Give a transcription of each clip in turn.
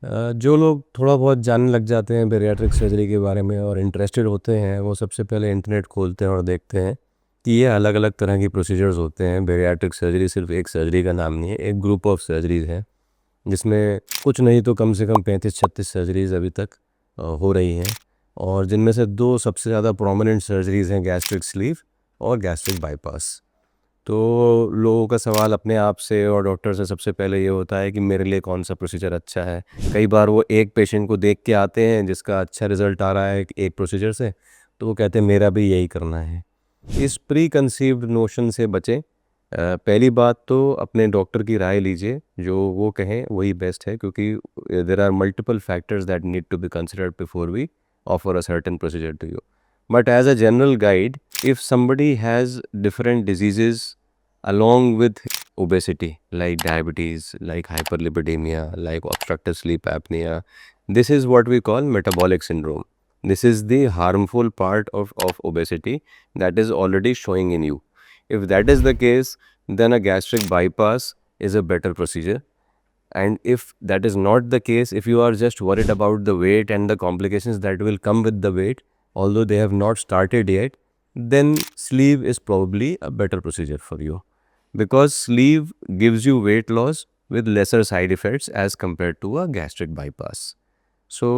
जो लोग थोड़ा बहुत जानने लग जाते हैं बेरियाट्रिक सर्जरी के बारे में और इंटरेस्टेड होते हैं, वो सबसे पहले इंटरनेट खोलते हैं और देखते हैं कि ये अलग अलग तरह की प्रोसीजर्स होते हैं। बेरियाट्रिक सर्जरी सिर्फ एक सर्जरी का नाम नहीं है, एक ग्रुप ऑफ सर्जरीज हैं जिसमें कुछ नहीं तो कम से कम 35-36 सर्जरीज अभी तक हो रही हैं। और जिनमें से दो सबसे ज़्यादा प्रोमिनेंट सर्जरीज हैं, गैस्ट्रिक स्लीव और गैस्ट्रिक बाईपास। तो लोगों का सवाल अपने आप से और डॉक्टर से सबसे पहले ये होता है कि मेरे लिए कौन सा प्रोसीजर अच्छा है। कई बार वो एक पेशेंट को देख के आते हैं जिसका अच्छा रिजल्ट आ रहा है एक प्रोसीजर से, तो वो कहते हैं मेरा भी यही करना है। इस प्री कंसीव्ड नोशन से बचें। पहली बात तो अपने डॉक्टर की राय लीजिए, जो वो कहें वही बेस्ट है, क्योंकि there are multiple factors that need to be considered before we offer a certain procedure to you. But as a general guide, if somebody has different diseases along with obesity, like diabetes, like hyperlipidemia, like obstructive sleep apnea, this is what we call metabolic syndrome. This is the harmful part of obesity that is already showing in you. If that is the case, then a gastric bypass is a better procedure. And if that is not the case, if you are just worried about the weight and the complications that will come with the weight, although they have not started yet, then sleeve is probably a better procedure for you, because sleeve gives you weight loss with lesser side effects as compared to a gastric bypass. So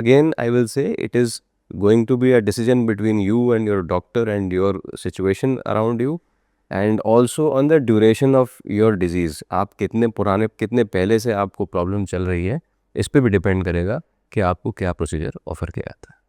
again, I will say it is going to be a decision between you and your doctor and your situation around you, and also on the duration of your disease. आप कितने पहले से आपको problem चल रही है, इस पे भी डिपेंड करेगा कि आपको क्या प्रोसीजर ऑफर किया जाता है।